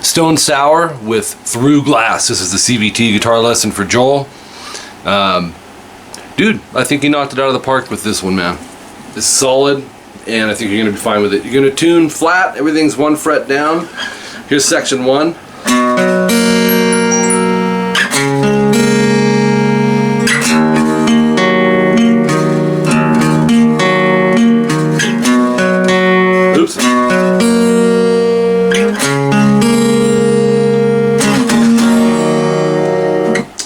Stone Sour with Through Glass. This is the CVT guitar lesson for Joel. Dude, I think he knocked it out of the park with this one, man. It's solid, and I think you're going to be fine with it. You're going to tune flat, everything's 1 fret down. Here's section 1. Oops.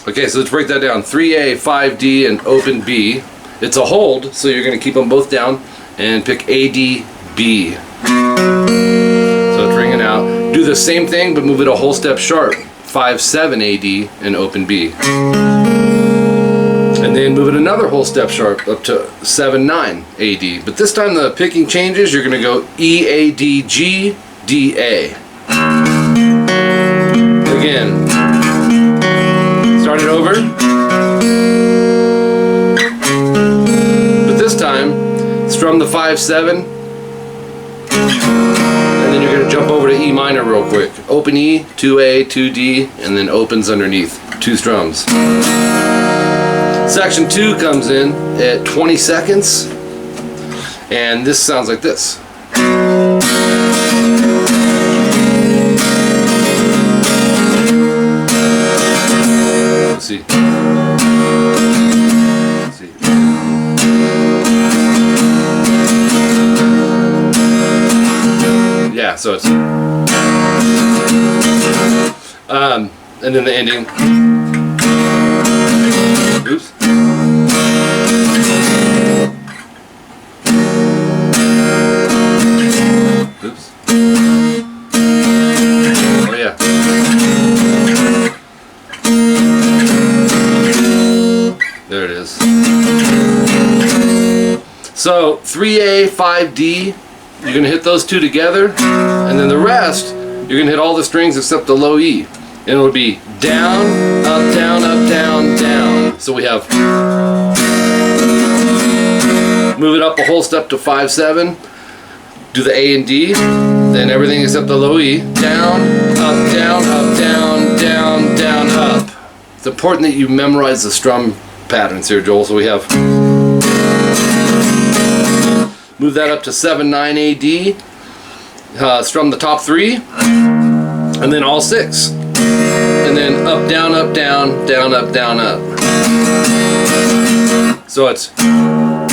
Okay, so let's break that down. 3A, 5D, and open B. It's a hold, so you're going to keep them both down and pick A, D, B. So it's ringing out. Do the same thing, but move it a whole step sharp. 5, 7, A, D, and open B. And then move it another whole step sharp up to 7, 9, A, D. But this time the picking changes. You're going to go E, A, D, G, D, A. Again. Start it over. But this time, strum the 5, 7. And then you're going to jump over to E minor real quick. Open E, 2A, 2D, and then opens underneath. 2 strums. Section 2 comes in at 20 seconds. And this sounds like this. Let's see. Let's see. Yeah, so it's and then the ending. Oops. Oops. Oh yeah. There it is. So 3A, 5D, you're going to hit those two together, and then the rest, you're going to hit all the strings except the low E. And it'll be down, up, down, up, down, down. So we have, move it up a whole step to 5, 7, do the A and D, then everything except the low E, down, up, down, up, down, down, down, up. It's important that you memorize the strum patterns here, Joel. So we have, move that up to 7, 9, A, D, strum the top 3, and then all 6. And then up, down, up, down, down, up, down, up. So it's, and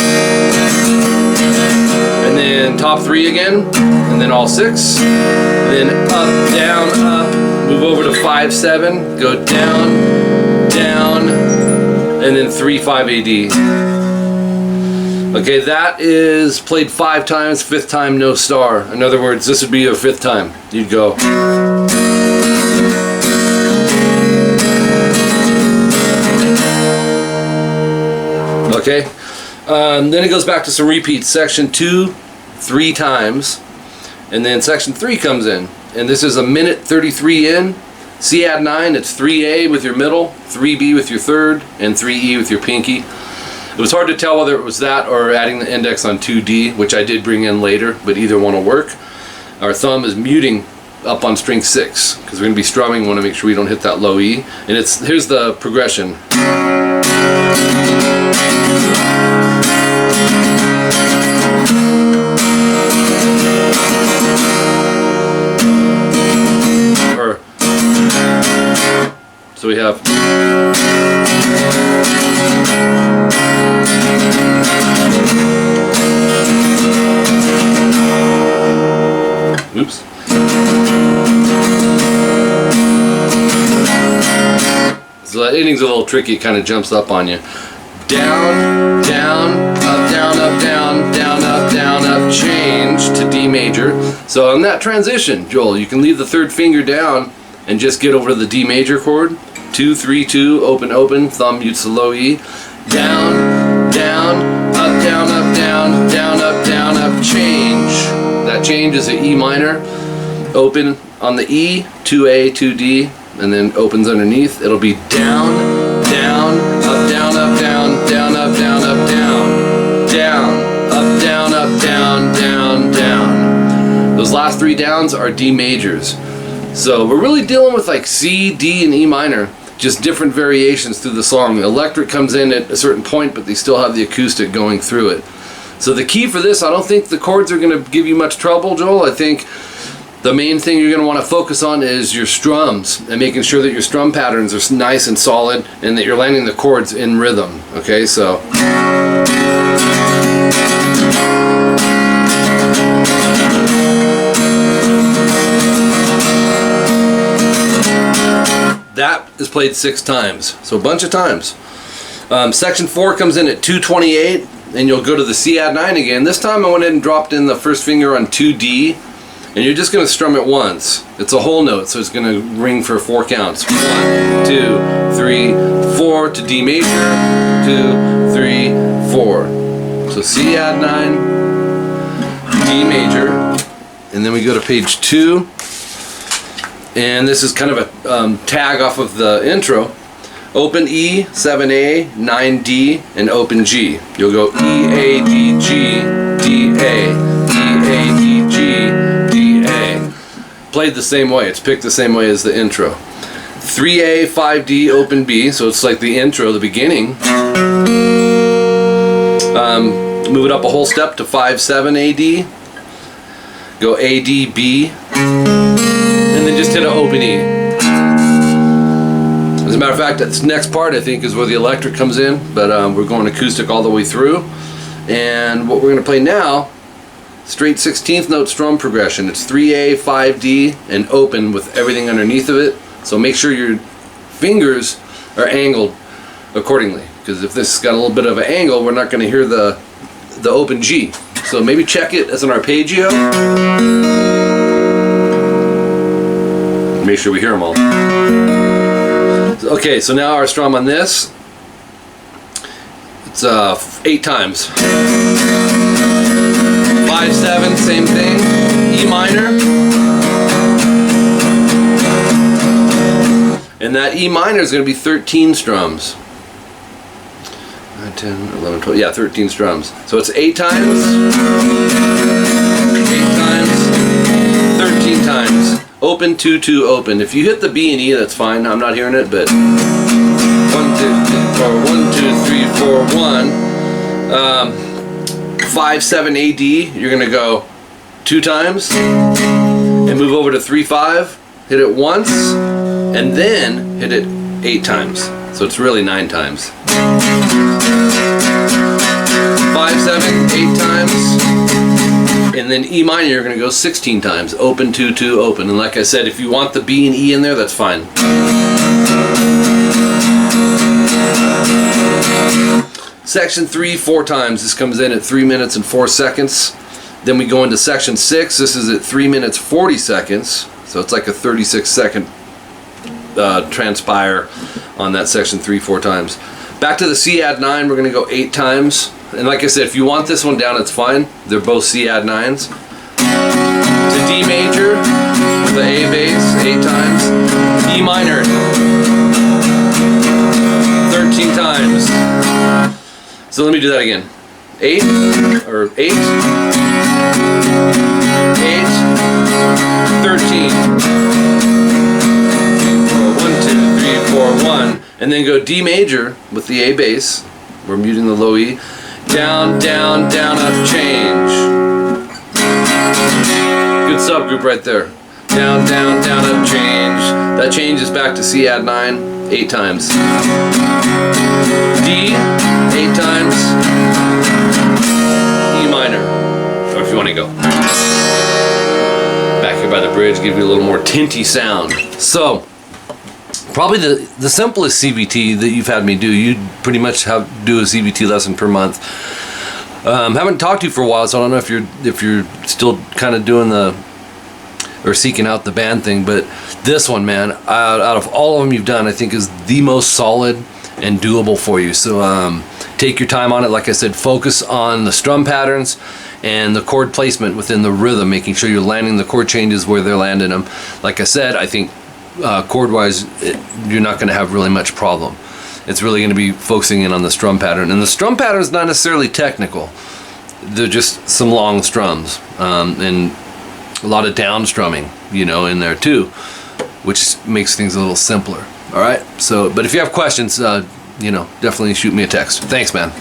then top 3 again, and then all 6. Then up, down, up, move over to 5, 7, go down, down, and then 3, 5, AD. Okay, that is played 5 times, 5th time no star. In other words, this would be your 5th time. You'd go. Okay, then it goes back to some repeats. Section 2, 3 times, and then section 3 comes in, and this is 1:33 in. C add 9, it's 3A with your middle, 3B with your 3rd, and 3E with your pinky. It was hard to tell whether it was that or adding the index on 2D, which I did bring in later, but either one will work. Our thumb is muting up on string 6, because we're going to be strumming. We want to make sure we don't hit that low E. And it's, here's the progression. So we have, oops. So that ending's a little tricky, it kind of jumps up on you. Down, down, up, down, up, down, down, up, down, up, change to D major. So on that transition, Joel, you can leave the 3rd finger down and just get over to the D major chord. 2, 3, 2, open, open, thumb mutes the low E. Down, down, up, down, up, down, down, up, down, up, change. That change is an E minor. Open on the E, 2A, 2D, and then opens underneath. It'll be down, down, up, down, up, down, down, up, down, up, down, down, up, down, up, down, down, down. Those last 3 downs are D majors. So we're really dealing with like C, D, and E minor, just different variations through the song. The electric comes in at a certain point, but they still have the acoustic going through it. So the key for this, I don't think the chords are going to give you much trouble, Joel. I think the main thing you're going to want to focus on is your strums and making sure that your strum patterns are nice and solid and that you're landing the chords in rhythm. Okay, so that is played 6 times, so a bunch of times. Section 4 comes in at 228, and you'll go to the C-add-9 again. This time I went in and dropped in the first finger on 2D, and you're just going to strum it once. It's a whole note, so it's going to ring for 4 counts. 1, 2, 3, 4 to D major, 2, 3, 4. So C-add-9, D major, and then we go to page 2. And this is kind of a tag off of the intro. Open E, 7A, 9D, and open G. You'll go E, A, D, G, D, A, E, A, D, G, D, A. Played the same way. It's picked the same way as the intro. 3A, 5D, open B. So it's like the intro, the beginning. Move it up a whole step to 5-7 AD. Go A, D, B. And then just hit an open E. As a matter of fact, this next part I think is where the electric comes in, but we're going acoustic all the way through. And what we're going to play now, straight 16th note strum progression. It's 3A, 5D, and open with everything underneath of it. So make sure your fingers are angled accordingly, because if this has got a little bit of an angle, we're not going to hear the open G. So maybe check it as an arpeggio. Make sure we hear them all. Okay, so now our strum on this, it's 8 times. 5-7, same thing. E minor. And that E minor is going to be 13 strums. 9, 10, 11, 12, yeah, 13 strums. So it's 8 times, 8 times, 13 times. Open, 2, 2, open. If you hit the B and E, that's fine. I'm not hearing it, but 1, 2, 3, 4, 1, 2, 3, 4, 1. 5-7 AD, you're gonna go 2 times and move over to 3-5, hit it once, and then hit it 8 times. So it's really 9 times. 5-7, 8 times. And then E minor, you're going to go 16 times. Open, 2, 2, open. And like I said, if you want the B and E in there, that's fine. Section 3, 4 times. This comes in at 3 minutes and 4 seconds. Then we go into section 6. This is at 3 minutes 40 seconds. So it's like a 36-second transpire on that section 3, 4 times. Back to the C-add-9, we're going to go 8 times. And like I said, if you want this one down, it's fine. They're both C-add-9s. To D major, the A bass, 8 times. E minor, 13 times. So let me do that again. 8, or 8, 8, 13. 1, 2, 3, 4, 1. And then go D major with the A bass. We're muting the low E. Down, down, down, up, change. Good subgroup right there. Down, down, down, up, change. That changes back to C-add-9 8 times. D, 8 times. E minor, or if you want to go. Back here by the bridge, give you a little more tinty sound. So, probably the simplest CVT that you've had me do. You pretty much do a CVT lesson per month. Haven't talked to you for a while, so I don't know if you're still kind of doing or seeking out the band thing. But this one, man, out of all of them you've done, I think is the most solid and doable for you. So take your time on it. Like I said, focus on the strum patterns and the chord placement within the rhythm, making sure you're landing the chord changes where they're landing them. Like I said, I think chord-wise, you're not going to have really much problem. It's really going to be focusing in on the strum pattern. And the strum pattern is not necessarily technical. They're just some long strums and a lot of down strumming, in there too. which makes things a little simpler. All right. So, but if you have questions, you know, definitely shoot me a text. Thanks, man.